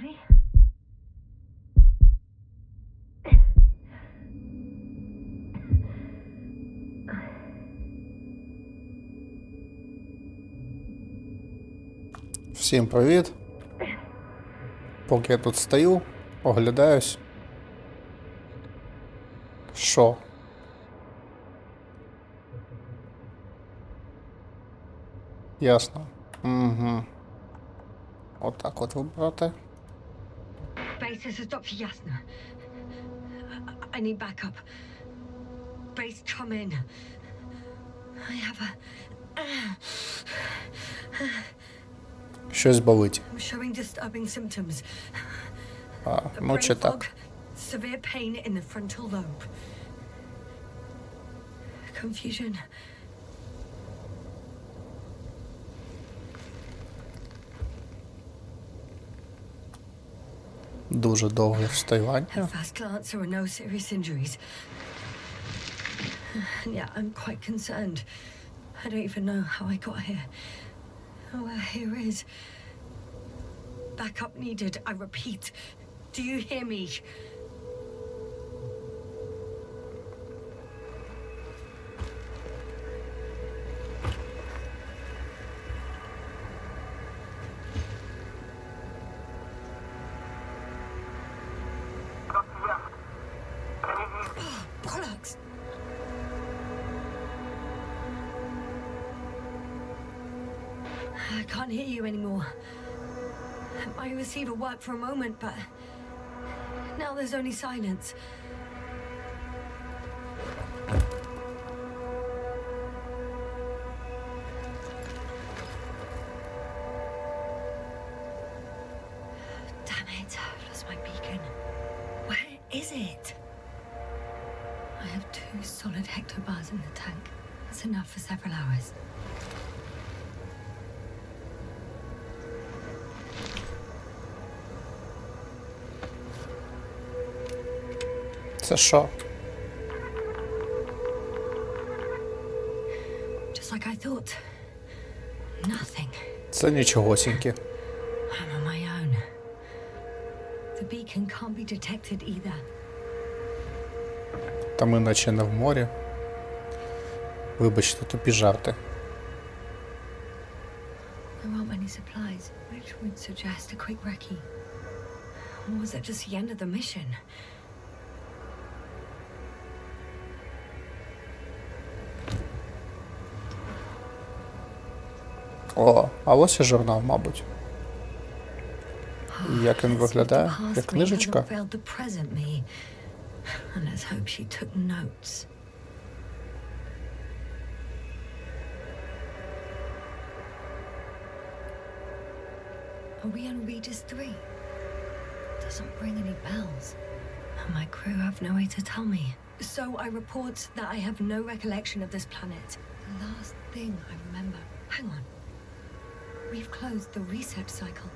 Everybody? Всім привіт. Поки я тут стою, оглядаюсь. Що? Ясно. Угу. Отак от вибрати. Base, this is Dr. Yasna. I need backup. Base, come in. I have a... Щось болить. I'm showing disturbing symptoms. А, ну чи Brain fog, так. severe pain in the frontal lobe. Confusion. Дуже довге встоювання. At first glance, there are no serious injuries. And yeah, I'm quite concerned. I don't even know how I got here. Where here is. Backup needed, I repeat. Do you hear me? Oh, bollocks! I can't hear you anymore. My receiver worked for a moment, but now there's only silence. Damn it, I've lost my beacon. Where is it? I have 2 solid hectobars in the tank. That's enough for several hours. Це що? Just like I thought. Nothing. Це нічогосіньке. I'm on my own. The beacon can't be detected either. Та ми наче не в морі. Вибачте, тупі жарти. There aren't many supplies, which would suggest a quick recce. Or was it just the end of the mission? О, а ось і журнал, мабуть. Як він виглядає? Як книжечка? And let's hope she took notes. Are we on Regis III? Doesn't ring any bells. And my crew have no way to tell me. So I report that I have no recollection of this planet. The last thing I remember. Hang on. We've closed the research cycle.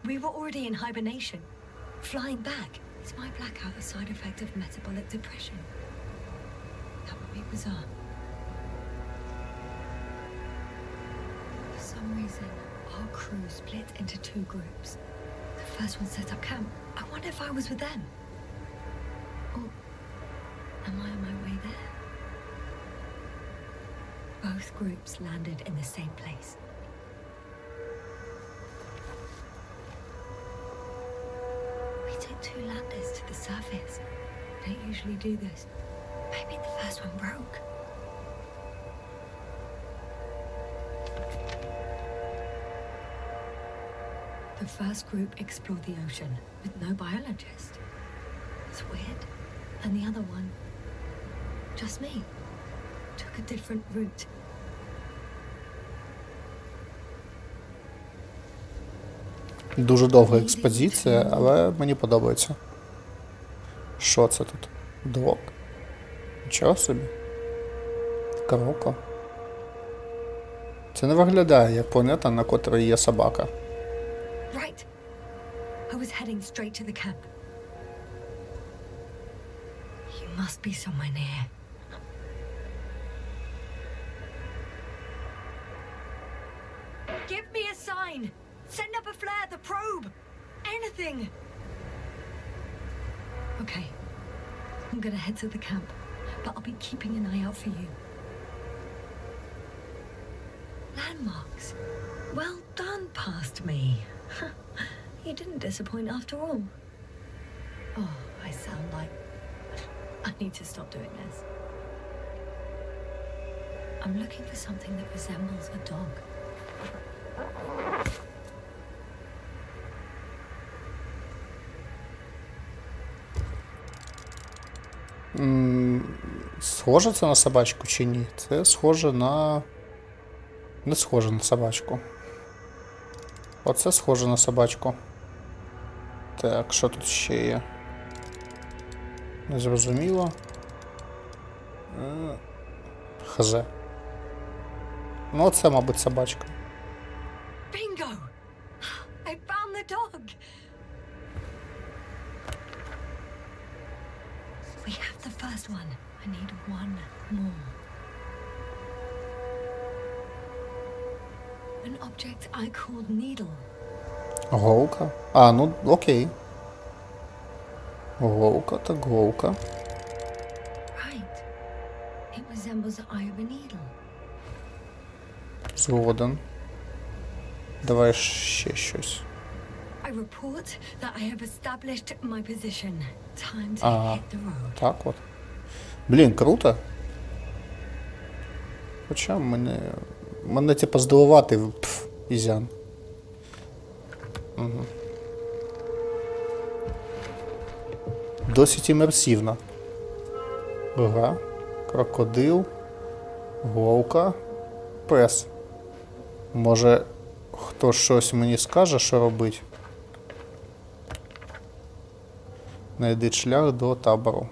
We were already in hibernation. Flying back. Is my blackout a side effect of metabolic depression? That would be bizarre. For some reason, our crew split into 2 groups. The first one set up camp. I wonder if I was with them. Or am I on my way there? Both groups landed in the same place. We took 2 landers to the surface. We don't usually do this. Maybe the first one broke. The first group explored the ocean with no biologist. It's weird. And the other one, just me, took a different route. Дуже довга експедиція, але мені подобається. Що це тут? Док? Нічого собі? Кроко? Це не виглядає як планета, на котрій є собака. Right. I was heading straight to the camp. You must be somewhere near. Give me a sign! Send up a flare, the probe! Anything! everything. Okay. I'm gonna head to the camp, but I'll be keeping an eye out for you. Landmarks. Well done, past me. You didn't disappoint after all. Oh, I sound like... I need to stop doing this. I'm looking for something that resembles a dog. Схоже це на собачку чи ні? Це схоже на... Не схоже на собачку. Оце схоже на собачку. Так, що тут ще є? Незрозуміло. Хз. Ну, це, мабуть, собачка. Bingo! I found the dog! We have the first one. I need one more. An object I called needle. Голка? А, ну, окей. Голка, так голка. Right. It resembles the eye of a needle. Згоден. Давай ще щось. I report that I have established my position. Time to hit the road. Так от. Блін, круто. Хоча мене типа здивувати, ізян. Угу. Досить імерсивно. Ага. Крокодил. Голка. Пес. Може, хто щось мені скаже, що робить? Найдіть шлях до табору.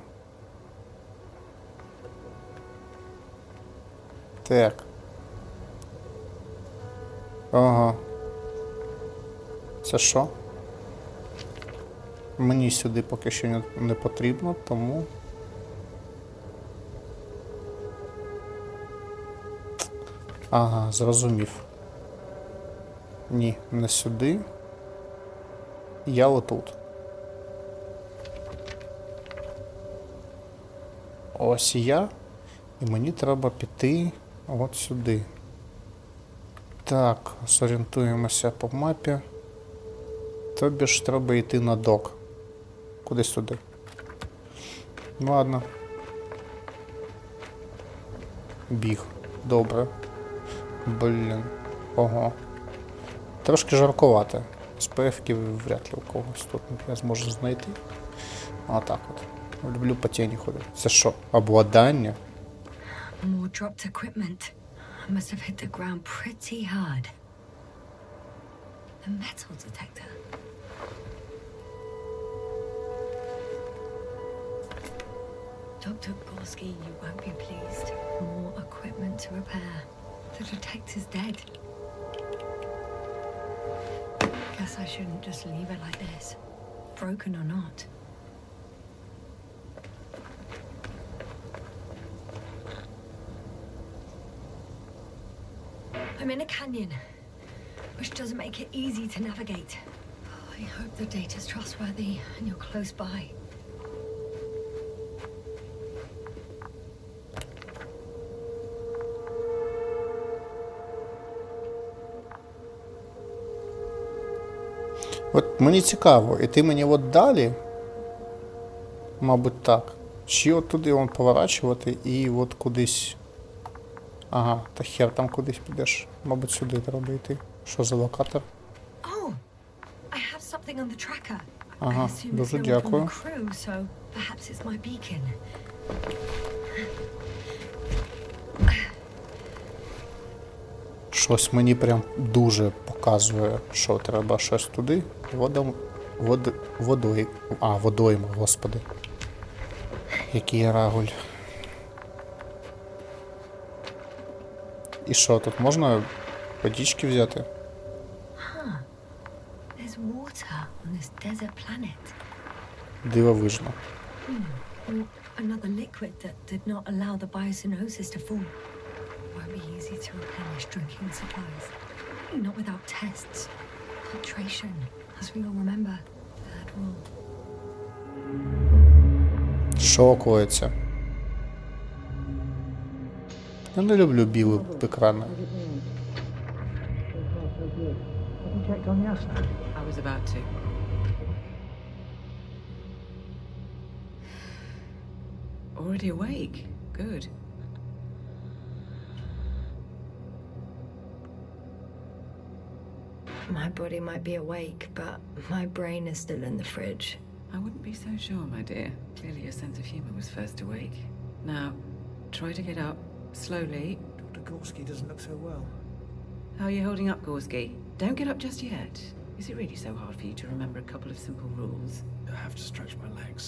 Так. Ага. Це що? Мені сюди поки що не потрібно, тому... Ага, зрозумів. Ні, не сюди. Я отут. Ось я. І мені треба піти от сюди. Так, зорієнтуємося по мапі. Тобі ж треба йти на док. Кудись туди. Ладно. Біг. Добре. Блін. Ого. Трошки жаркувати. СПФ-ки вряд ли у когось тут я зможу знайти. Отак от. Люблю по тіні ходити. Це що? Обладнання? More dropped equipment. I must have hit the ground pretty hard. A metal detector. Dr. Gorski, you won't be pleased. More equipment to repair. The detector's dead. Guess I shouldn't just leave it like this. Broken or not. I'm in a canyon, which doesn't make it easy to navigate. I hope the data's trustworthy and you're close by. От мені цікаво, і ти мені от далі, мабуть так, чи от туди вон поворачувати і от кудись... Ага, та хер там кудись підеш. Мабуть, сюди треба йти. Що за локатор? Oh, I have something on the tracker. Ага, дуже дякую. So perhaps it's my beacon. Щось мені прям дуже показує, що треба щось туди. Водойма, господи. Який я рагуль. І що, тут можна водички взяти? There's water on this desert planet. Дивовижно. Or another liquid that did not allow the biocenosis to fall. Won't be easy to replenish drinking supplies. Not without tests. Filtration, as we all remember. Що коїться? Я не люблю білі екрани. Checked on Ясна. I was about to. Already awake. Good. My body might be awake, but my brain is still in the fridge. I wouldn't be so sure, my dear. Clearly your sense of humor was first awake. Now, try to get up. Slowly. Dr. Gorski doesn't look so well. How are you holding up, Gorski? Don't get up just yet. Is it really so hard for you to remember a couple of simple rules? I have to stretch my legs.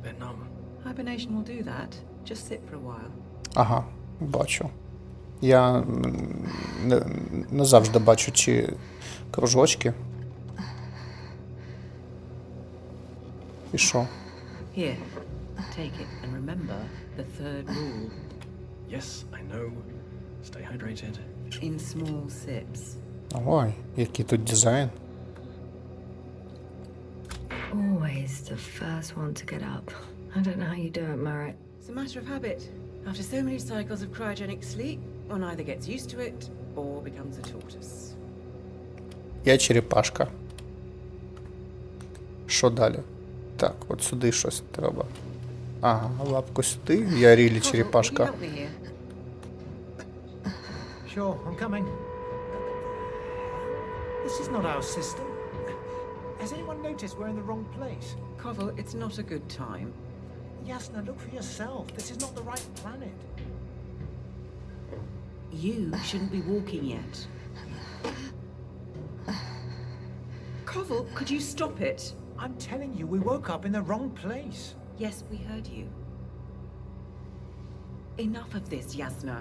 They're numb. Hibernation will do that. Just sit for a while. Ага, бачу. Я не завжди бачу ці кружочки. І що? Here, take it and remember the third rule. Yes, I know. Stay hydrated. In small sips. Ой, який тут дизайн. Always the first one to get up. I don't know how you do it, Merritt. It's a matter of habit. After so many cycles of cryogenic sleep, one either gets used to it or becomes a tortoise. Я черепашка. Що далі? Так, от сюди щось треба. Ага, лапку сюди. Я рілі черепашка. Can you help me here? Sure, I'm coming. This is not our system. Has anyone noticed we're in the wrong place? Koval, it's not a good time. Yasna, look for yourself. This is not the right planet. You shouldn't be walking yet. Koval, could you stop it? I'm telling you, we woke up in the wrong place. Yes, we heard you. Enough of this, Yasna.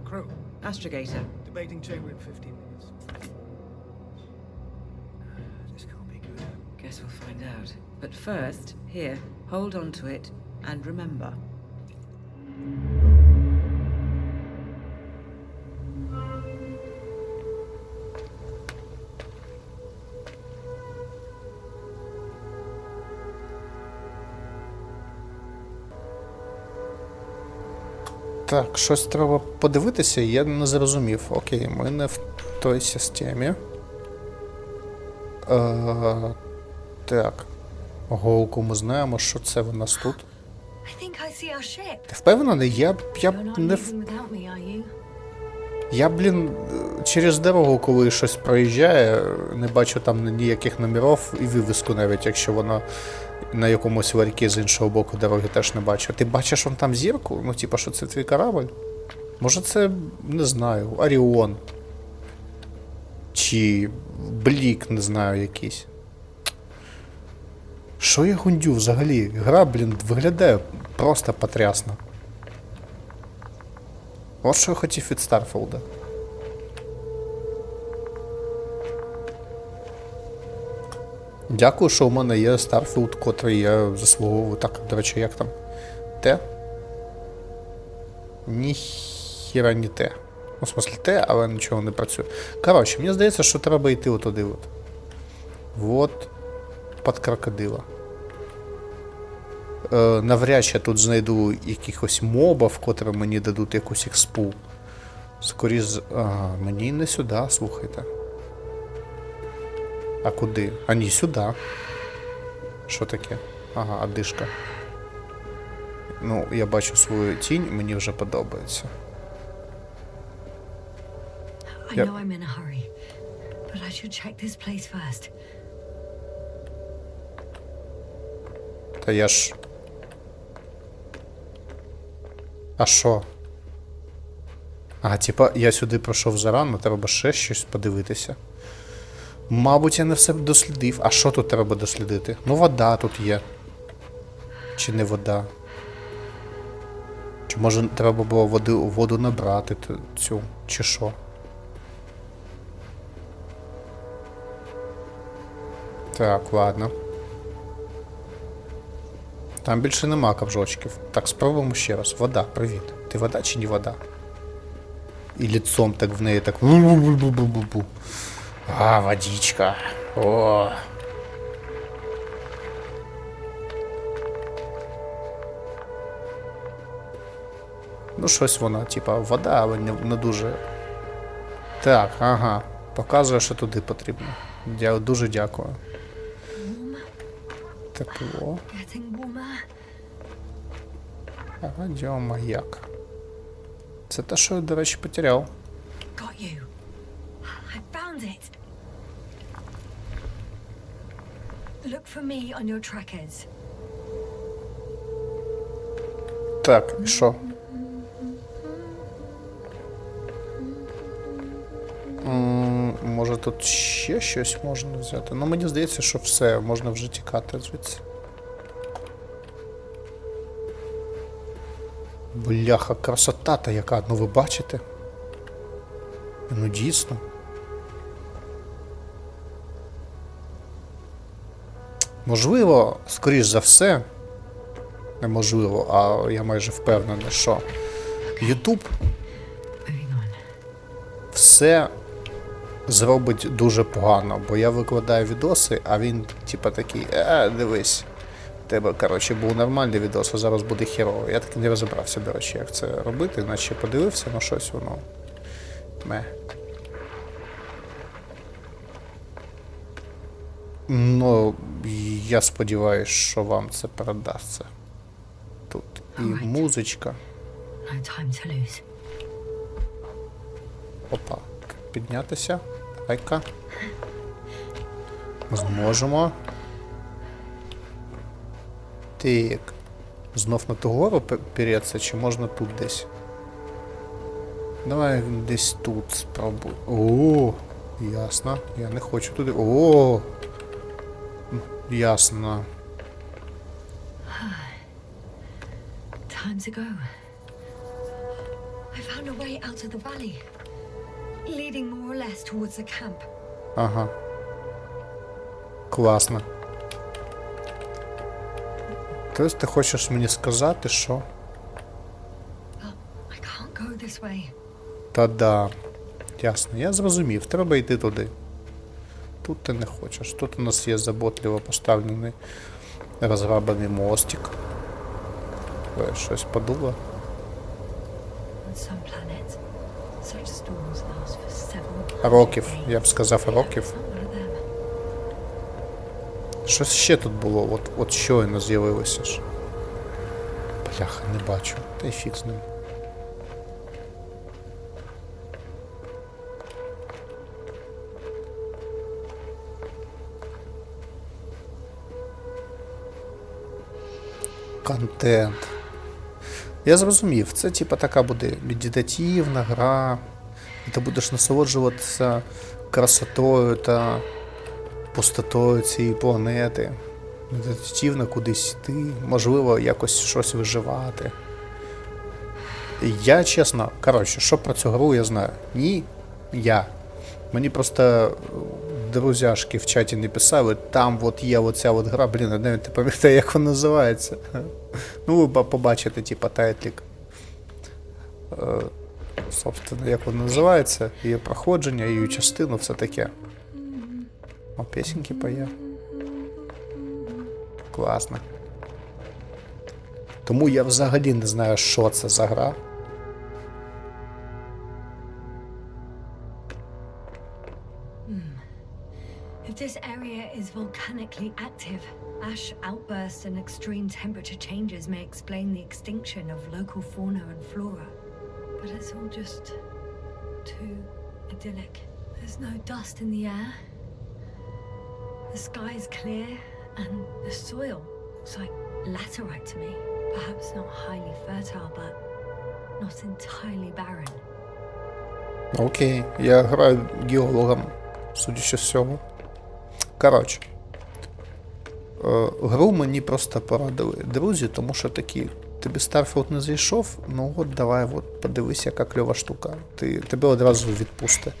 Crew, Astrogator. debating chamber in 15 minutes. This can't be good. Guess we'll find out. But first, here, hold on to it and remember. Так, щось треба подивитися, я не зрозумів. Окей, ми не в той системі. Так. Гонку ми знаємо, що це в нас тут. I think I see our ship. Ти впевнений? Я You're not не... leaving without me, are you? Я, через дорогу, коли щось проїжджає, не бачу там ніяких номерів і вивіску навіть, якщо вона на якомусь ларькі з іншого боку дороги теж не бачу. Ти бачиш вон там зірку? Ну, типа, що це твій корабль? Може це, не знаю, Оріон. Чи Блік, не знаю, якийсь. Що я гундю взагалі? Гра, виглядає просто потрясно. От що я хотів від Старфілда. Дякую, що у мене є Старфілд, котрий я заслуговую. Так, до речі, як там? Те? Ніхіра не те. Ну, в смысле те, але нічого не працює. Коротше, мені здається, що треба йти отуди от. Вот під крокодила. Навряд чи я тут знайду якихось мобів, котрі мені дадуть якусь експу. Скоріше, ага, мені не сюди, слухайте. А куди? А ні, сюди. Що таке? Ага, одишка. Ну, я бачу свою тінь, мені вже подобається. I Yep. know I'm in a hurry, but I should check this place first. Та я ж... А що? Ага, типа, я сюди пройшов зарано, треба ще щось подивитися. Мабуть, я не все дослідив. А що тут треба дослідити? Ну, вода тут є. Чи не вода? Чи може треба було воду набрати цю, чи що? Так, ладно. Там більше нема ковжочків. Так, спробуємо ще раз. Вода, привіт. Ти вода чи не вода? І лицом так в неї так. А, водичка. О. Ну, щось вона, типа, вода, але не дуже. Так, ага. Показує, що туди потрібно. Дуже дякую. Тепло. Радіомаяк. Це те, що я, до речі, потеряв. Got you. I found it. Look for me on your trackers. Так, і що? Може тут ще щось можна взяти? Ну, мені здається, що все, можна вже тікати звідси. Бляха, красота-то яка, ну ви бачите? Ну дійсно. Можливо, скоріш за все, неможливо, а я майже впевнений, що YouTube все зробить дуже погано, бо я викладаю відоси, а він типа такий, дивись, в тебе, коротше, був нормальний відос, а зараз буде херово. Я так не розібрався, до речі, як це робити, наче подивився, ну щось воно. Ну, я сподіваюся, що вам це передасться. Тут і музичка. Опа, піднятися. Давай-ка. Зможемо. Так. Знов на ту гору переться, чи можна тут десь? Давай десь тут спробуй. О, ясно. Я не хочу туди. О, ясно. Time to go. I found a way out of the valley, leading more or less towards the camp. Ага. Класно. Тобто ти хочеш мені сказати, що... Well, I can't go this way. Та-да. Ясно, я зрозумів. Треба йти туди. Тут ти не хочеш. Тут у нас є заботливо поставлений розграбаний мостик. Ой, щось подуло. On some planets, such storms last for several Років. days. Я б сказав років. It's not one of them. Щось ще тут було. От щойно з'явилося ж. Бляха, не бачу. Та й фіг з ним. Контент. Я зрозумів, це типа така буде медитативна гра, і ти будеш насолоджуватися красотою та пустотою цієї планети. Медитативно кудись йти, можливо, якось щось виживати. Я чесно, коротше, що про цю гру я знаю? Ні, я. Мені просто друзяшки в чаті не писали, там от є оця от гра, блін, я навіть не пам'ятаю, як вона називається. Ну, ви побачите, типа, тайтлік. Собственно, як вона називається, її проходження, її частину, все таке. О, пісеньки поє. Класно. Тому я взагалі не знаю, що це за гра. If this area is volcanically active, ash outbursts and extreme temperature changes may explain the extinction of local fauna and flora. But it's all just too idyllic. There's no dust in the air. The sky is clear and the soil looks like laterite to me. Perhaps not highly fertile, but not entirely barren. Окей, я граю геологом, судячи з всього. Коротше, гру мені просто порадили друзі, тому що такі, тобі Старфілд не зайшов, ну от давай, от, подивись, яка кльова штука. Тебе одразу відпусти.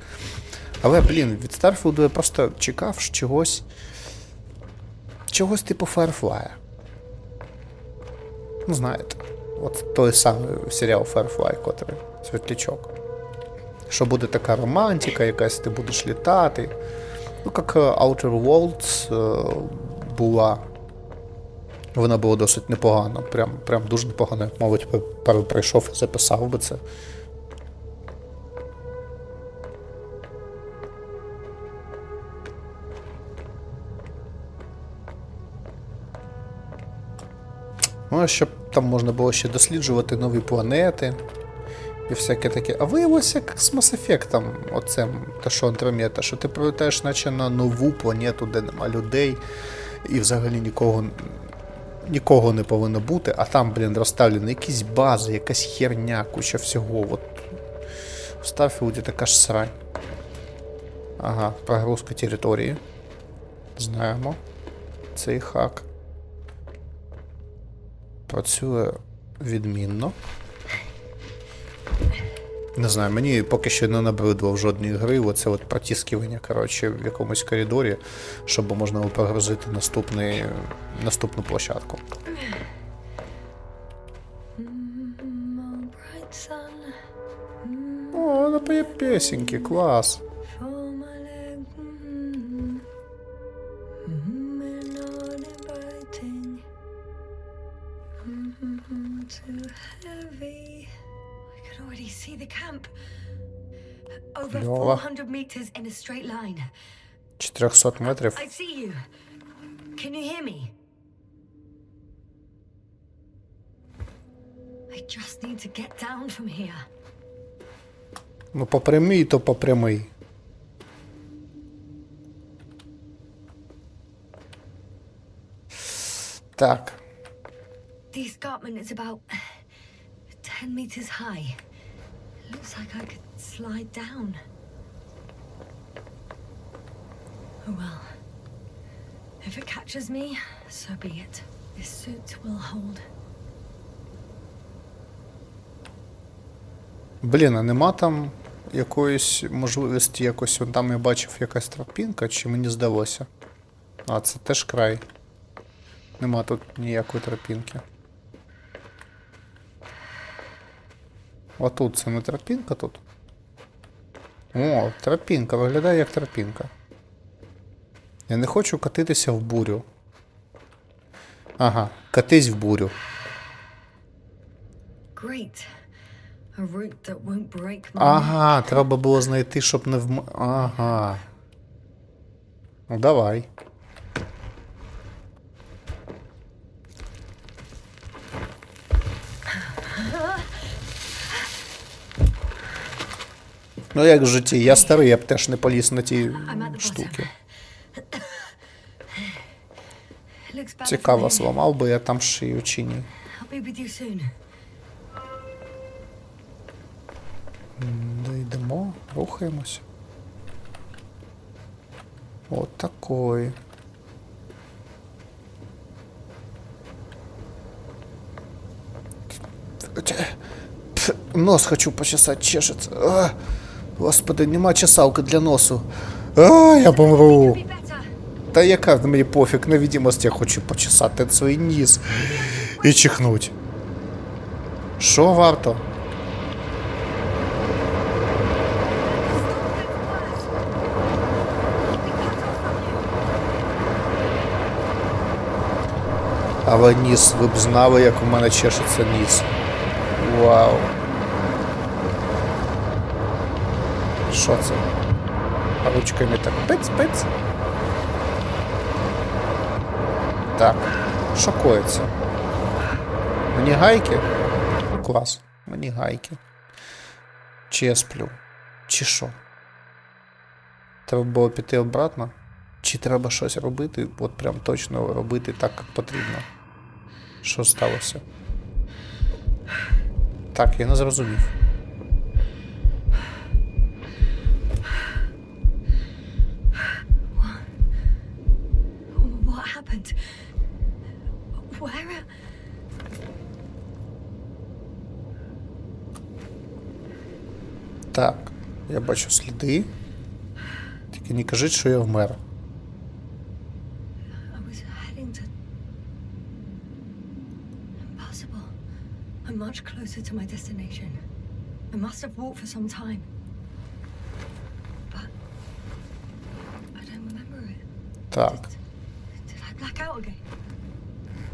Але, блін, від Старфілду я просто чекав чогось типу Firefly. Ну, знаєте, от той самий серіал Firefly, котрий Світлячок. Що буде така романтика, якась ти будеш літати. Ну, як Outer Worlds була. Вона була досить непогана. Прям дуже непогана. Як, мабуть, перепройшов і записав би це. Ну, а щоб там можна було ще досліджувати нові планети і всяке таке. А виявилося, як з Mass Effect, оцем, те, що Андромеда, що ти прилетаєш наче на нову планету, де нема людей, і взагалі нікого не повинно бути, а там, розставлені якісь бази, якась херня, куча всього. От. В Старфілді така ж срань. Ага, прогрузка території. Знаємо. Цей хак. Працює відмінно. Не знаю, мені поки що не набридло в жодній гри оце от протискування, коротше, в якомусь коридорі, щоб можна було прогрузити наступну площадку. О, вона поє песеньки, клас. Over 400 meters in a straight line. 400 метрів. I see you. Can you hear me? I just need to get down from here. Ну, по прямій, то по прямій. Так. The escarpment is about 10 meters high. Looks like I could slide down. Oh well. If it catches me, so be it. This suit will hold. Блін, а нема там якоїсь можливості якось, вон там я бачив якась тропінка, чи мені здалося? А, це теж край. Нема тут ніякої тропінки. Отут це не тропінка тут? О, тропінка, виглядає як тропінка. Я не хочу катитися в бурю. Ага, катись в бурю. Great. A route that won't break my Ага, треба було знайти, щоб не Ага. Ну, давай. Ну, як в житті, я старий, я б теж не поліз на ті штуки. Цікаво, зламав би я там шию чи ні. Йдемо, рухаємось. От такої. Нос хочу почесать, чешется. А, господи, нема чесалки для носу. А, я помру. Та яка мені пофіг, на відомості я хочу почесати свій ніс і чихнуть. Що варто? Але ніс, ви б знали, як у мене чешеться ніс. Вау. Що це? А ручками так пиць-пиць. Так, що коїться? Мені гайки? Клас, мені гайки. Чи я сплю? Чи що? Треба було піти обратно? Чи треба щось робити? От прям точно робити так, як потрібно. Що сталося? Так, я не зрозумів. What happened? Where? Так, я бачу сліди. Тільки не кажіть, що я вмер. I was heading to... Impossible. I'm much closer to my destination. I must have walked for some time. Так. Did I black out again?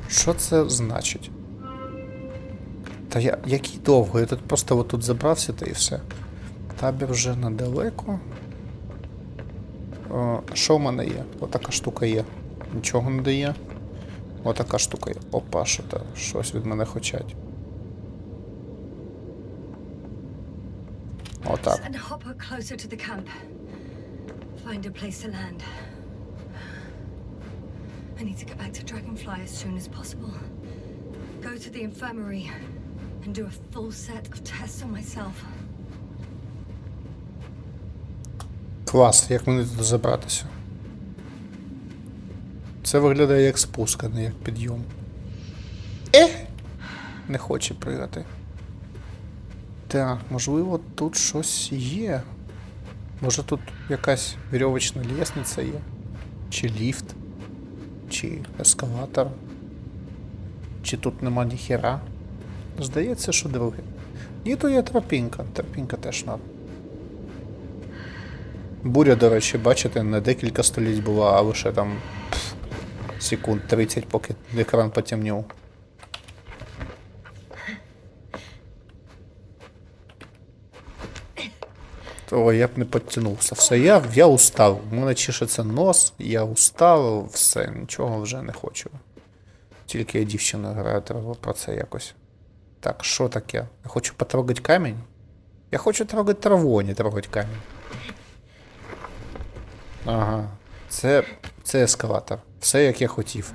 Що це значить? Та який довго? Я тут просто отут забрався та і все. Табір вже недалеко. Що в мене є? Отака штука є. Нічого не дає. Отака штука є. Опа, що там? Щось від мене хочуть. Отак. And hop her closer to the camp. Find a place to land. I need to get back to Dragonfly as soon as possible. Go to the infirmary and do a full set of tests on myself. Клас, як мені туди забратися? Це виглядає як спуск, а не як підйом. Не хоче пригати. Так, можливо, тут щось є. Може тут якась вірьовочна лісниця є? Чи ліфт? Чи ескалатор? Чи тут нема ніхера? Здається, що друге. Ні, то є тропінка. Тропінка теж надо. Буря, до речі, бачите, не декілька століть була, а лише там секунд 30, поки екран потемнів. То я б не підтягнувся. Все, я устав. У мене чешеться нос, я устав, все, нічого вже не хочу. Тільки я дівчина граю, треба про це якось. Так, що таке? Я хочу потрогати камінь? Я хочу трогати траву, а не трогати камінь. Ага, це ескалатор. Все, як я хотів.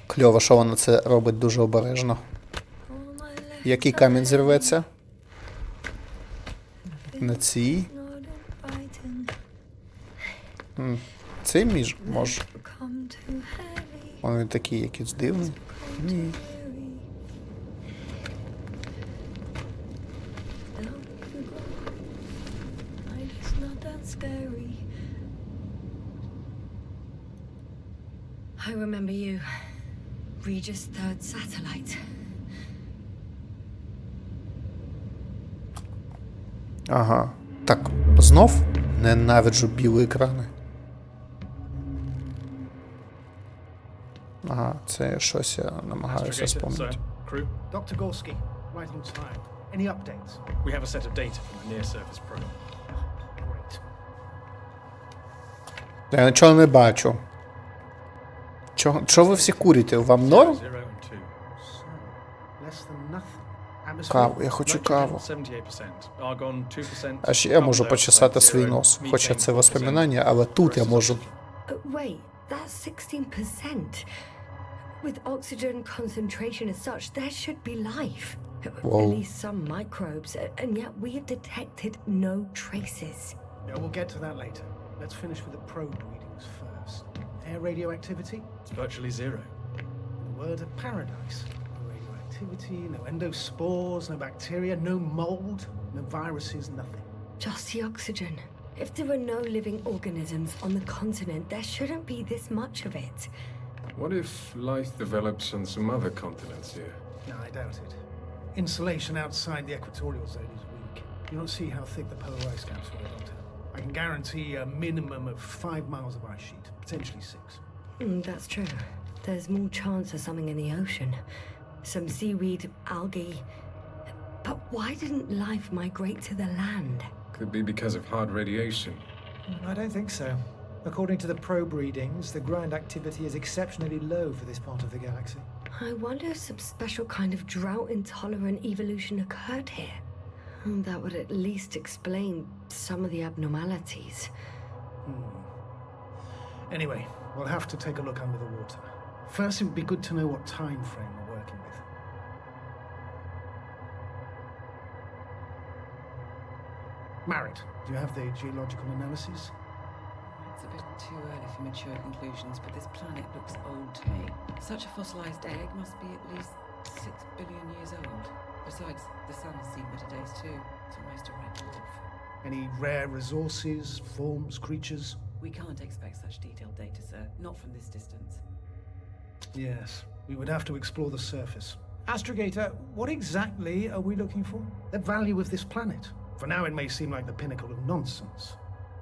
Кльово, що вона це робить дуже обережно. Який камінь зірветься? На цій? Цей може? Вони такі якісь дивні. Ні. I remember you. Regis third satellite. Ага. Так, знов ненавиджу білі екрани. Ага, це щось я намагаюся спомнити. Dr. Gorski, right on time. Any updates? We have a set of data from the near-surface probe. Great. Я нічого не бачу. Чого ви всі курите? Вам норм? 0 and 2. So, less than nothing. Atmosphere? Каву, я хочу каву. 78%. Argon 2%. А ще я можу carbon почесати dioxide свій 0, нос. methane Хоча це 4%. воспоминання, але тут я можу... Wait, that's 16%. With oxygen concentration as such, there should be life. Whoa. At least some microbes, and yet we have detected no traces. Yeah, we'll get to that later. Let's finish with the probe readings first. Air radioactivity? It's virtually zero. The word of paradise. No radioactivity, no endospores, no bacteria, no mold, no viruses, nothing. Just the oxygen. If there were no living organisms on the continent, there shouldn't be this much of it. What if life develops on some other continents here? No, I doubt it. Insulation outside the equatorial zone is weak. You don't see how thick the polar ice caps were, Doctor. I can guarantee a minimum of 5 miles of ice sheet, potentially 6. That's true. There's more chance of something in the ocean. Some seaweed, algae. But why didn't life migrate to the land? Could be because of hard radiation. I don't think so. According to the probe readings, the ground activity is exceptionally low for this part of the galaxy. I wonder if some special kind of drought-intolerant evolution occurred here. That would at least explain some of the abnormalities. Anyway, we'll have to take a look under the water. First, it would be good to know what time frame we're working with. Marit, do you have the geological analysis? It's a bit too early for mature conclusions, but this planet looks old to me. Such a fossilized egg must be at least 6 billion years old. Besides, the sun has seen better days too. It's almost a red dwarf. Any rare resources, forms, creatures? We can't expect such detailed data, sir. Not from this distance. Yes, we would have to explore the surface. Astrogator, what exactly are we looking for? The value of this planet. For now, it may seem like the pinnacle of nonsense,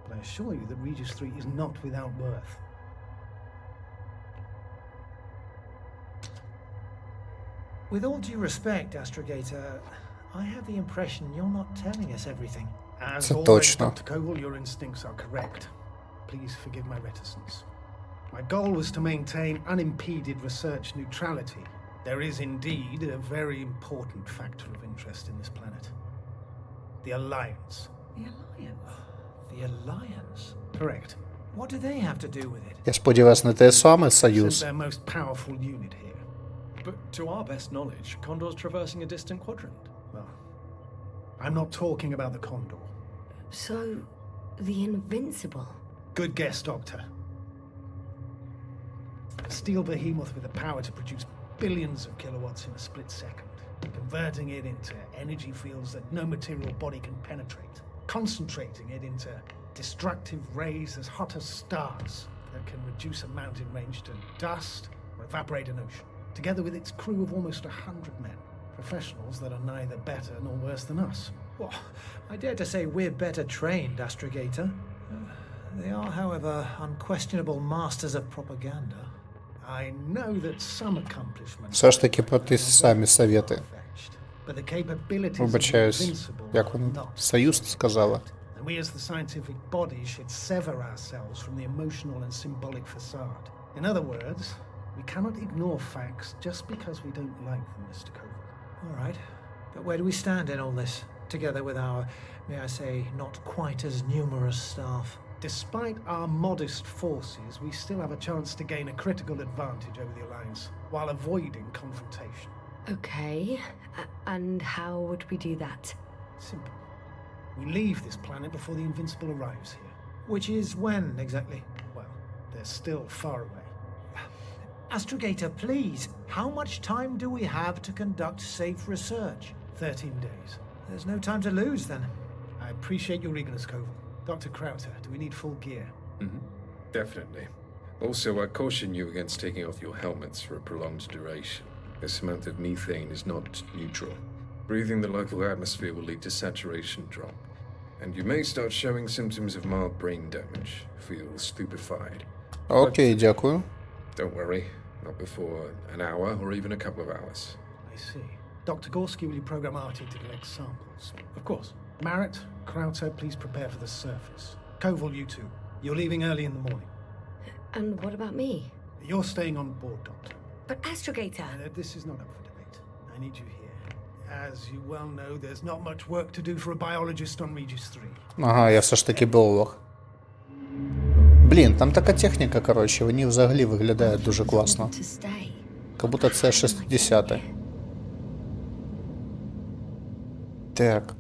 but I assure you that Regis III is not without worth. With all due respect, Astrogator, I have the impression you're not telling us everything. As Це always, точно. Dr. Koval, your instincts are correct. Please forgive my reticence. My goal was to maintain unimpeded research neutrality. There is indeed a very important factor of interest in this planet. The Alliance. The Alliance? The Alliance? Correct. What do they have to do with it? Я сподіваюся, не те саме Sent Союз. their most powerful unit here. But to our best knowledge, Condor's traversing a distant quadrant. Well, I'm not talking about the Condor. So, the Invincible. Good guess, Doctor. A steel behemoth with the power to produce billions of kilowatts in a split second, converting it into energy fields that no material body can penetrate, concentrating it into destructive rays as hot as stars that can reduce a mountain range to dust or evaporate an ocean, together with its crew of almost 100 men, professionals that are neither better nor worse than us. Well, I dare to say we're better trained, Astrogator. They are, however, unquestionable masters of propaganda. I know that some accomplishments Все ж таки про ті самі совєти. but the capabilities of the Вибачаюсь, Invincible як are вони? not. Союз сказали. And we as the scientific body should sever ourselves from the emotional and symbolic facade. In other words, we cannot ignore facts just because we don't like them, Mr. Koval. All right. But where do we stand in all this, together with our, may I say, not quite as numerous staff? Despite our modest forces, we still have a chance to gain a critical advantage over the Alliance while avoiding confrontation. Okay, and how would we do that? Simple. We leave this planet before the Invincible arrives here. Which is when, exactly? Well, they're still far away. Astrogator, please, how much time do we have to conduct safe research? 13 days. There's no time to lose, then. I appreciate your eagerness, Koval. Dr. Krauter, do we need full gear? Definitely. Also, I caution you against taking off your helmets for a prolonged duration. This amount of methane is not neutral. Breathing the local atmosphere will lead to saturation drop, and you may start showing symptoms of mild brain damage. Feel stupefied. Окей, дякую. Don't worry, not before an hour or even a couple of hours. I see. Dr. Gorski, will you program Artie to collect samples? Of course. Marrett, Krauter, please prepare for the surface. Koval, you two. You're leaving early in the morning. And what about me? You're staying on board, Doctor. But Astrogator! This is not up for debate. I need you here. As you well know, there's not much work to do for a biologist on Regis III. Ага, я все ж таки біолог. Блін, там така техніка, коротше, вони взагалі виглядають дуже класно. To stay. Как будто це 60-те. Так.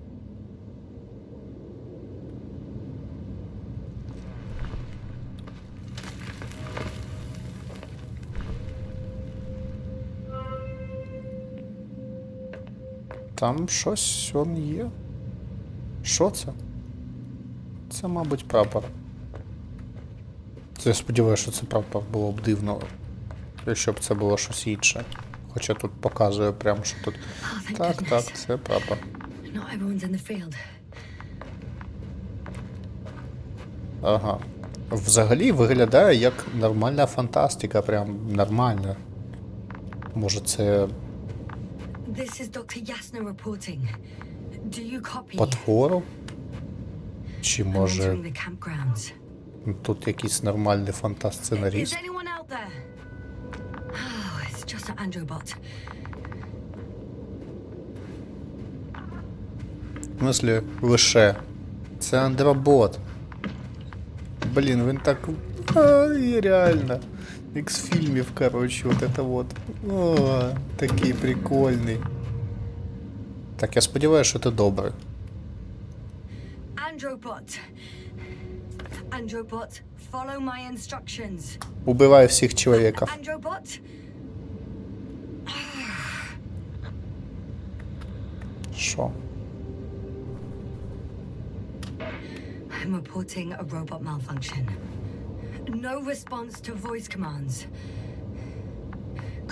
Там щось он є. Що це? Це, мабуть, прапор. Це я сподіваюся, що це прапор, було б дивно, якщо б це було щось інше. Хоча тут показує прямо, що тут. Oh, thank Так, goodness. так, це прапор. Not everyone's in the field. Ага. Взагалі виглядає як нормальна фантастика, прям нормальна. Може це This is Dr. Ясна reporting. Do you copy? потвору? Чи I'm може entering the campgrounds. тут якийсь нормальний Is фантаст-сценаріст? anyone out there? Oh, it's just an androbot. В смислі, лише. Це андробот. Блін, він так. Ай, реально. Як з фільмів, коротше, вот это вот. О, такий прикольний. Так, я сподіваюся, що це добре. Androbot. Androbot, follow my instructions. Убиваю всіх чоловіків. Androbot? Що? I'm reporting a robot malfunction. No response to voice commands.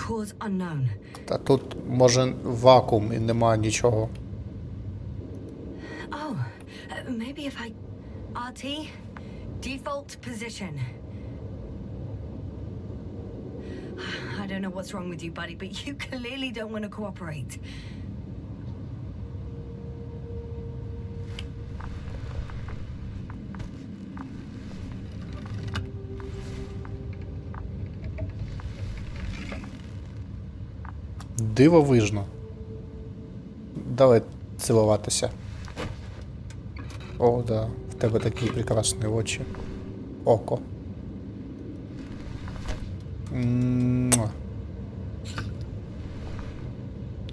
Cause unknown. Та тут, може, вакуум і нема нічого. Oh, maybe if I... RT? Default position. I don't know what's wrong with you, buddy, but you clearly don't want to cooperate. Дивовижно. Давай цілуватися. О, да. В тебе такі прекрасні очі. Око. Муа.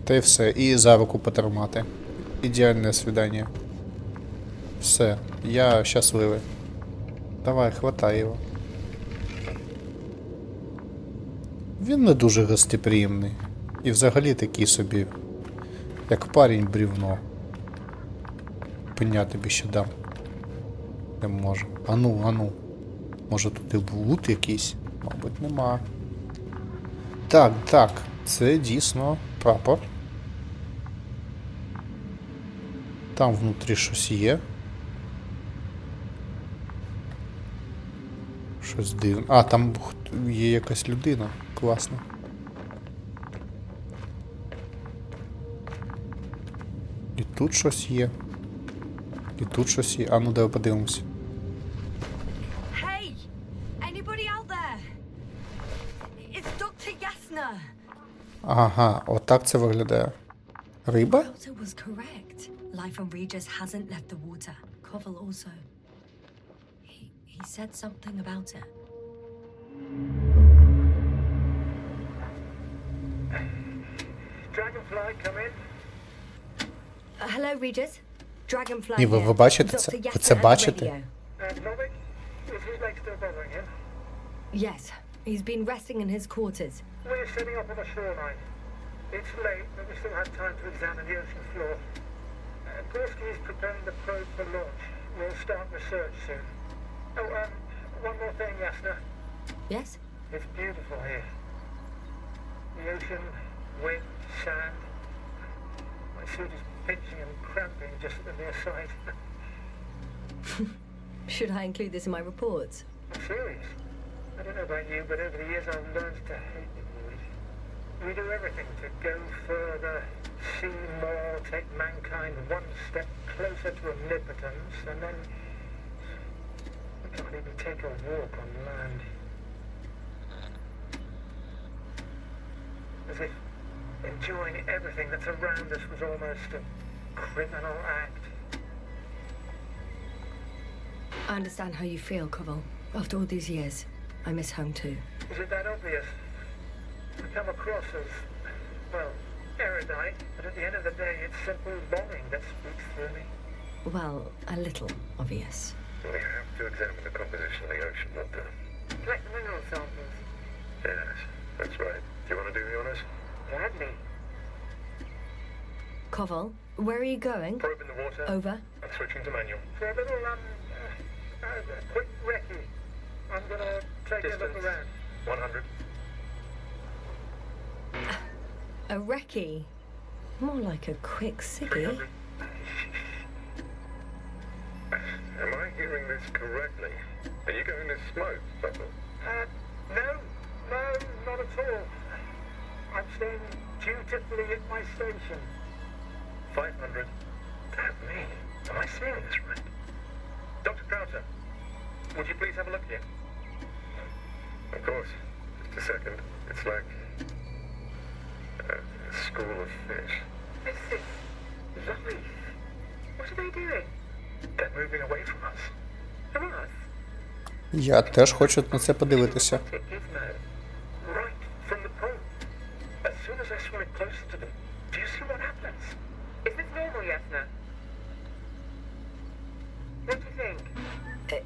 Та й все. І за руку потримати. Ідеальне свідання. Все. Я щасливий. Давай, хватай його. Він не дуже гостеприємний. І взагалі такий собі, як парень брівно. Пеня тобі ще дам. Не можу. Ану. Може тут і лут якийсь? Мабуть, нема. Так. Це дійсно прапор. Там внутрі щось є. Щось дивне. А, там є якась людина. Класно. І тут щось є. І тут щось є. А ну давай подивимося. Hey! Anybody out there? It's Dr. Ясна! Ага, отак це виглядає. Риба? Doctor was correct. Life on Regis hasn't left the water. Koval also. He said something about it. Dragonfly, come in. Hello, Regis. Dragonfly Ні, ви here. бачите це? Dr. Ви це Ясна бачите? at radio. Novik, is his leg still bothering him? Yes, he's been resting in his quarters. We're setting up on the shoreline. It's late, but we still have time to examine the ocean floor. Gorski is preparing the probe for launch. We'll start research soon. Oh, one more thing, Yasna. Yes? It's beautiful here. The ocean, wind, sand. My suit is pinching and cramping just at the mere sight. Should I include this in my reports? I'm serious. I don't know about you, but over the years I've learned to hate the void. We do everything to go further, see more, take mankind one step closer to omnipotence, and then we can't even take a walk on land. As if enjoying everything that's around us was almost a criminal act. I understand how you feel, Koval. After all these years, I miss home too. Is it that obvious? I come across as, well, erudite, but at the end of the day, it's simple longing that speaks through me. Well, a little obvious. We have to examine the composition of the ocean, Doctor. Collect the mineral samples. Yes, that's right. Do you want to do the honors? Gladly. Koval, where are you going? Probe in the water. Over. I'm switching to manual. For a little, quick recce. I'm gonna take a look around. 100. A recce? More like a quick ciggy. 300. Am I hearing this correctly? Are you going to smoke, Doctor? No, not at all. I'm staying dutifully at my station. 500. Damn me. Am I seeing this right? Dr. Krauser, would you please have a look here? Of course. Just a second. It's like a school of fish. This is life. What are they doing? They're moving away from us. From us? Я теж хочу на це подивитися. Right from the probe. As soon as I swim it closer to them, do you see what happens? Is this normal, Yasna? What do you think?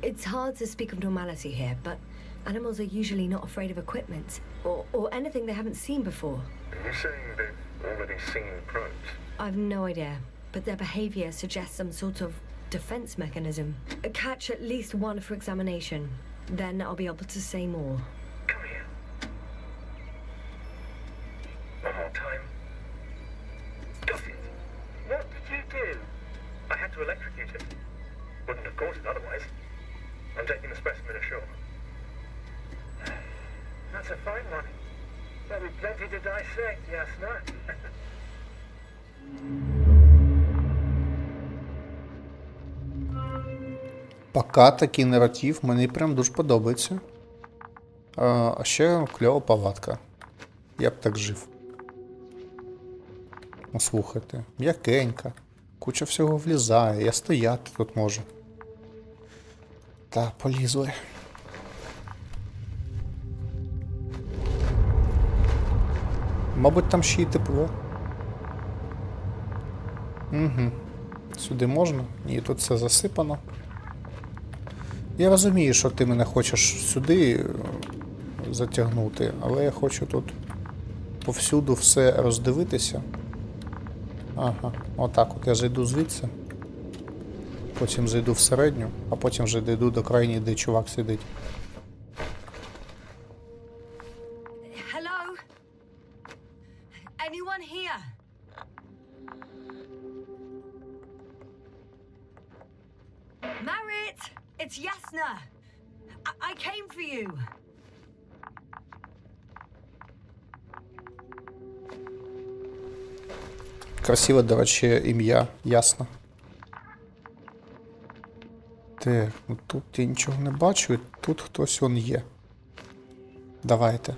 It's hard to speak of normality here, but animals are usually not afraid of equipment or anything they haven't seen before. Are you saying they've already seen probes? I've no idea, but their behavior suggests some sort of defense mechanism. Catch at least one for examination, then I'll be able to say more. Come here. Otherwise, I'm taking the specimen ashore. That's a fine one. There'll be plenty to dissect, Ясна. Пока такий наратив мені прям дуже подобається. А ще кльова палатка. Я б так жив. Ну, слухайте, м'якенька. Куча всього влізає, я стояти тут можу. Та, полізли. Мабуть, там ще й тепло. Угу. Сюди можна? Ні, тут все засипано. Я розумію, що ти мене хочеш сюди затягнути, але я хочу тут повсюду все роздивитися. Ага, отак от я зайду звідси. Потім зайду в середню, а потім вже дійду до крайньої, де чувак сидить. Hello? Anyone here? Marit! It's Ясна! I came for you! Красиве, до речі, ім'я Ясна. Так, ну тут я нічого не бачу, і тут хтось он є. Давайте.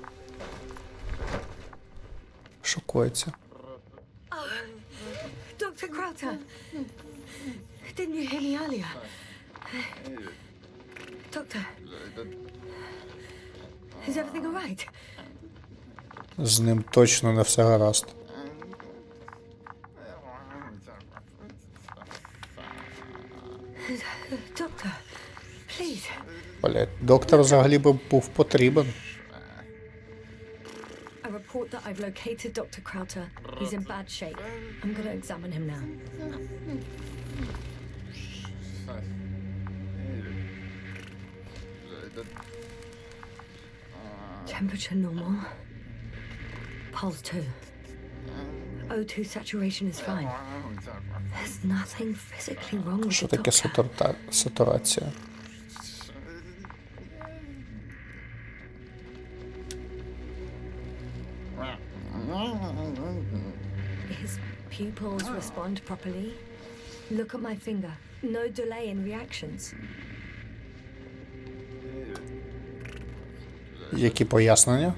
Що коїться? Dr. Crowther! Didn't you hear me earlier? Doctor? Is everything alright? З ним точно не все гаразд. Doctor, please. Блять, доктор взагалі би був потрібен. I report that I've located Dr. Crowther. He's in bad shape. I'm going to examine him now. Temperature normal. Pulse 2. O2 saturation is fine. There's nothing physically wrong with Що the таке doctor. сатурація? His pupils respond properly. Look at my finger. No delay in reactions. Які пояснення?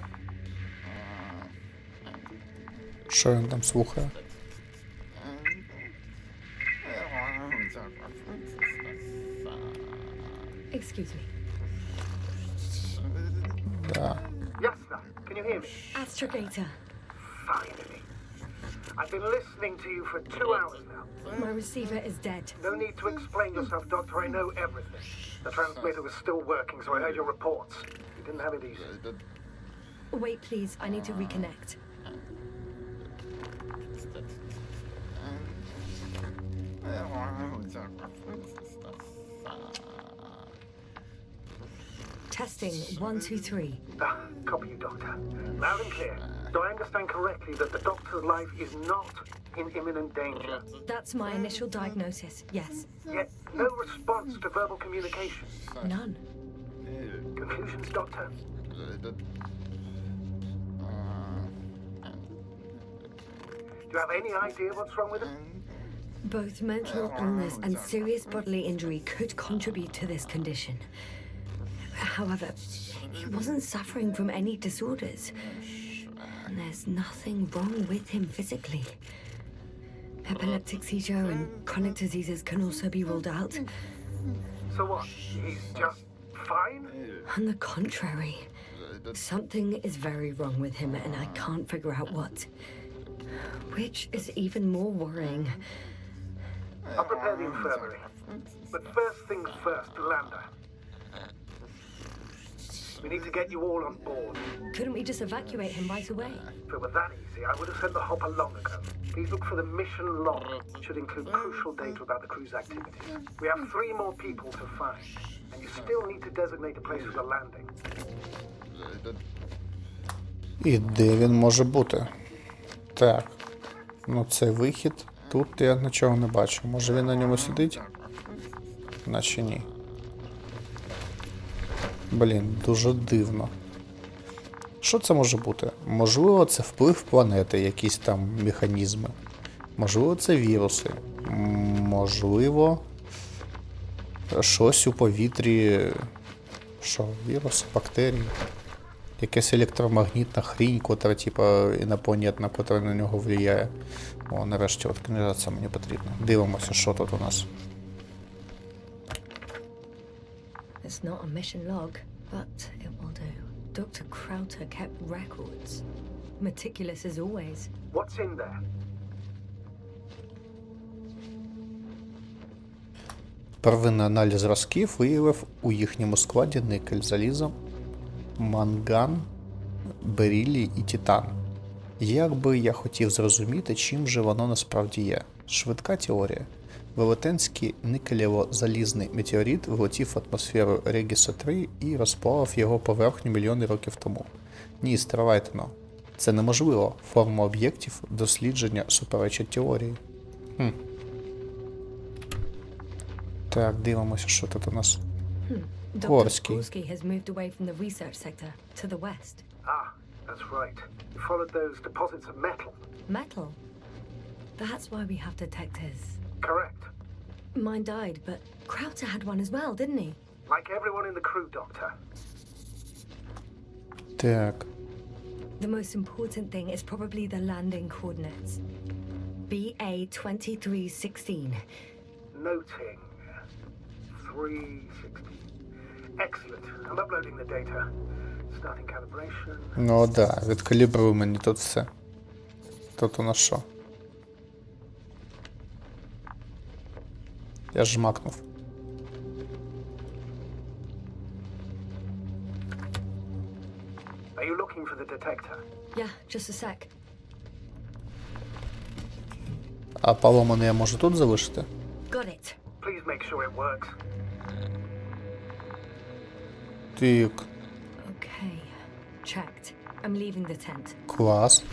Що він там слухає? Excuse me. Да. Ясна, can you hear me? Astrogator. Finally. I've been listening to you for 2 hours now. My receiver is dead. No need to explain yourself, Doctor. I know everything. The transmitter was still working, so I heard your reports. You didn't have it easy. Wait, please. I need to reconnect. Testing 1, 2, 3. Copy you, Doctor. Loud and clear. Do I understand correctly that the Doctor's life is not in imminent danger? That's my initial diagnosis, yes. Yet no response to verbal communication. None. Confusions, Doctor? Do you have any idea what's wrong with him? Both mental illness and serious bodily injury could contribute to this condition. However, he wasn't suffering from any disorders. And there's nothing wrong with him physically. Epileptic seizure and chronic diseases can also be ruled out. So what? He's just fine? On the contrary, something is very wrong with him and I can't figure out what. Which is even more worrying. I'll prepare the infirmary. But first things first, Lander. We need to get you all on board. Couldn't we just evacuate him right away? If it were that easy, I would have sent the hopper long ago. Please look for the mission log. It should include crucial data about the crew's activities. We have 3 more people to find. And you still need to designate a place for the landing. І де він може бути? Так. Ну це вихід. Тут я нічого не бачу. Може він на ньому сидить? Наче ні. Блін, дуже дивно. Що це може бути? Можливо, це вплив планети, якісь там механізми. Можливо, це віруси. Можливо, щось у повітрі. Що, віруси, бактерії? Якась електромагнітна хрінь, котра, типа, інопланетна, котра на нього впливає. О, нарешті, от книжаця мені потрібна. Дивимося, що тут у нас. It's not a mission log, but it will do. Dr. Krauter kept records. Meticulous as always. What's in there? Первинний аналіз зразків виявив у їхньому складі никель, залізо, манган, берілій і титан. Як би я хотів зрозуміти, чим же воно насправді є. Швидка теорія. Велетенський никелєво-залізний метеорит влетів в атмосферу Регіса III і розплавив його поверхню мільйони років тому. Ні, стривайте-но. Це неможливо. Форма об'єктів дослідження суперечить теорії. Так, дивимося, що тут у нас. Dr. Gorski. Gorski has moved away from the research sector to the west. Ah, that's right. You followed those deposits of metal. Metal? That's why we have detectors. Correct. Mine died, but Krauter had one as well, didn't he? Like everyone in the crew, Doctor. Так. The most important thing is probably the landing coordinates. BA-2316. Noting. 360. Excellent. I'm uploading the data. Starting calibration. Ну да, відкалібруй мені тут все. Тут у нас що? Я ж жмакнув. Are you looking for the detector? Yeah, just a sec. А поломаний я можу тут залишити? Got it. Please make sure it works. Так, Okay. Checked. I'm leaving the tent. клас.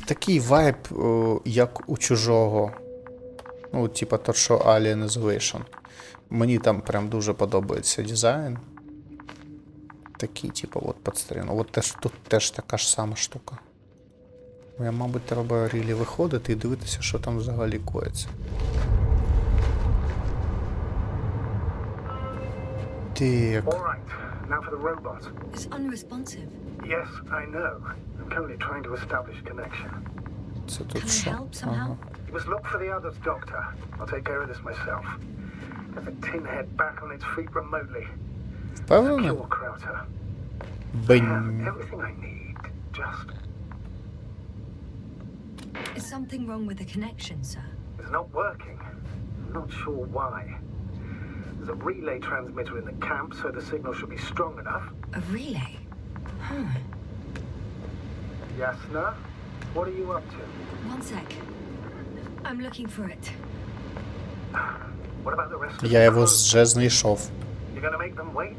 Такий вайб, як у чужого. Ну, типа то, що Alien Isolation. Мені там прям дуже подобається дизайн. Такий, типа, от під старину. От теж, тут теж така ж сама штука. Я, мабуть, треба рілі виходити і дивитися, що там взагалі коїться. Так. All right. Now for the robot. It's unresponsive. Yes, I know. I'm currently trying to establish connection. Це тут Can I що? help somehow? You must look for the others, Doctor. I'll take care of this myself. Get the tin head back on its feet remotely. Впевнений? Secure Krauter. I have Бень. everything I need. Just. Is something wrong with the connection, sir? It's not working. I'm not sure why. There's a relay transmitter in the camp, so the signal should be strong enough. A relay? Hmm. Yasna, what are you up to? One sec. I'm looking for it. What about the rest of Я the його crew? вже знайшов. You're gonna make them wait?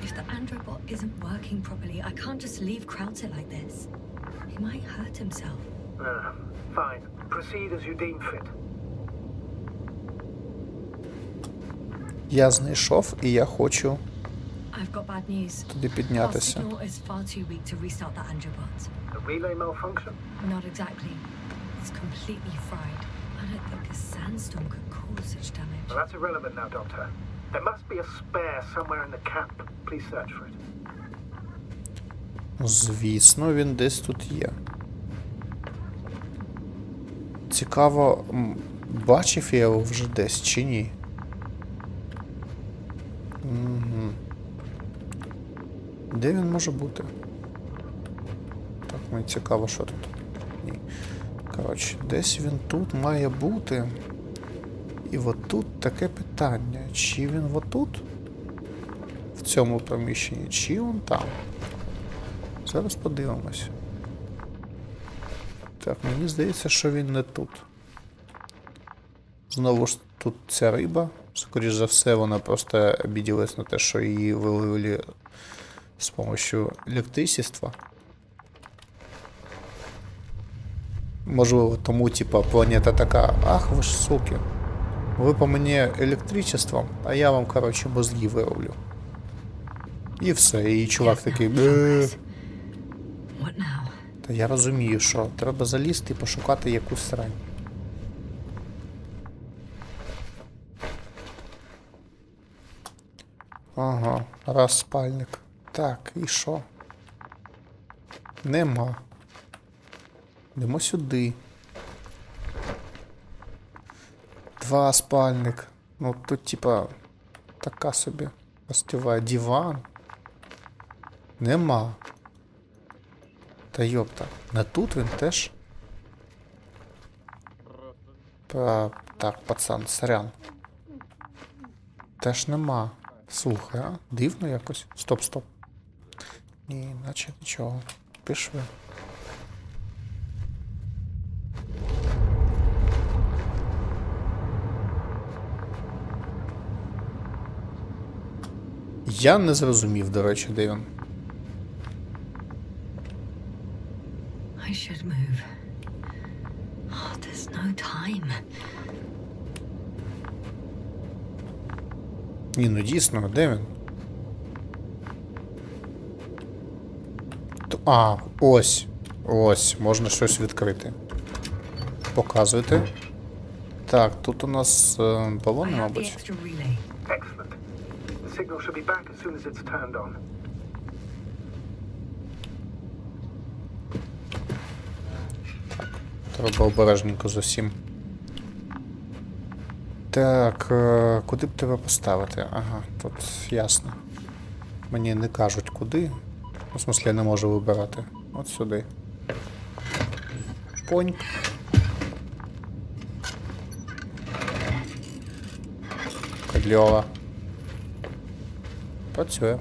If the androbot isn't working properly, I can't just leave Krauter like this. He might hurt himself. Fine. Proceed as you deem fit. Я знайшов і я хочу I've got bad news. туди Our піднятися. signal is far too weak to restart the androbot. The relay malfunction? Not exactly. It's completely fried. I don't think a sandstorm could cause such damage. Well, that's irrelevant now, Doctor. There must be a spare somewhere in the camp. Please search for it. Звісно, він десь тут є. Цікаво, бачив я його вже десь чи ні? Угу. Де він може бути? Так, мені цікаво, що тут. Ні. Коротше, десь він тут має бути. І от тут таке питання. Чи він отут? В цьому приміщенні, чи він там? Зараз подивимось. Так, мені здається, що він не тут. Знову ж тут ця риба. Скоріше за все, вона просто обіділась на те, що її виловили з допомогою електричества. Можливо, тому, типа, планета така, ах ви ж суки. Ви по мені електричеством, а я вам, коротше, мозги вироблю. І все, і чувак такий... What now? Та я розумію, що треба залізти і пошукати якусь срань. Ага, раз спальник. Так, і що? Нема. Йдемо сюди. 2 спальник. Ну тут типа така собі гостьова. Диван. Нема. Та йопта. Не тут він теж. Так, пацан, сорян. Теж нема. Слухай, а? Дивно якось. Стоп. Ні, наче нічого. Пішли. Я не зрозумів, до речі, де він. I should move. Oh, there's no time. Ні, ну дійсно, де він? А, ось. Ось, можна щось відкрити. Показуйте. Так, тут у нас балони, I have the мабуть. extra relay. Excellent. The signal should be back as soon as it's turned on. Треба обережненько з усім. Так, куди б тебе поставити? Ага, тут ясно. Мені не кажуть куди. В смысле, я не можу вибирати. От сюди. Поньк. Кльово. Працює.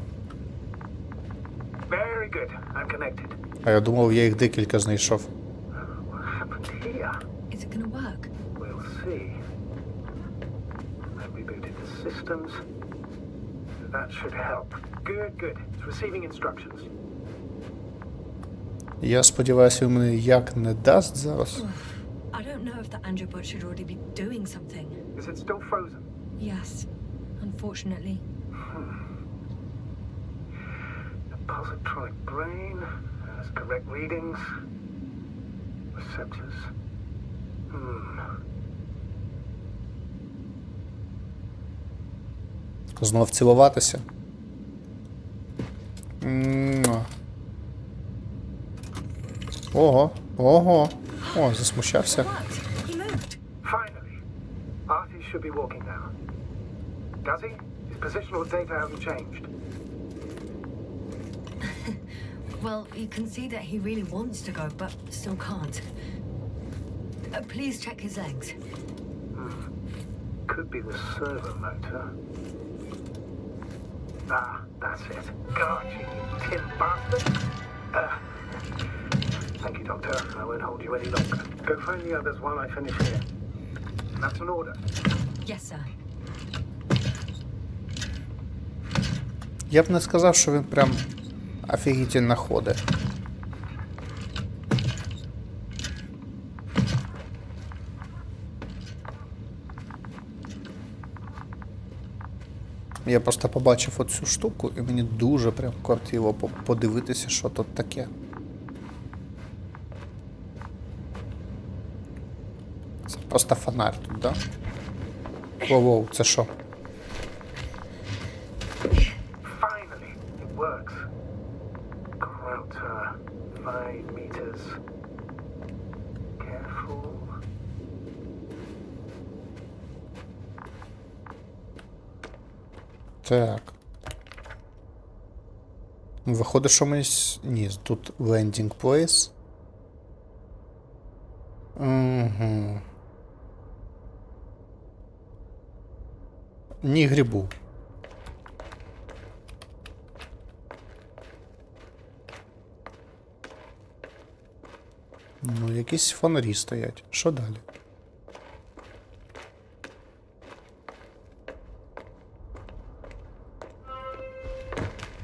Very good. I'm connected. А я думав, я їх декілька знайшов. What happened here? Is it gonna work? We'll see. I've rebooted the systems. That should help. Good. It's receiving instructions. Я сподіваюся, він мене як не дасть зараз. I don't know if the androbot should already be doing something. Is it still frozen? Yes, unfortunately. The positronic brain has correct readings. Receptors. Знов цілуватися. Ого. О, засмущався. What? He moved. Finally. Artie should be walking now. Does he? His positional data hasn't changed. Well, you can see that he really wants to go, but still can't. Please check his legs. Could be the servo motor. Ah, that's it. God, you tin bastard. Thank you, Doctor. I won't hold you any longer. Go find the others while I finish here. That's an order. Yes, sir. Я б не сказав, що він прям офігітельно ходить. Я просто побачив оцю штуку, і мені дуже прям кортіло подивитися, що тут таке. Це просто фонарь тут, да? Воу, це що? Finally, it works. Crowd 5 meters. Careful. Так. Виходить, що ми... Ні, тут landing place. Угу. Ні грибу. Ну, якісь фонарі стоять. Що далі?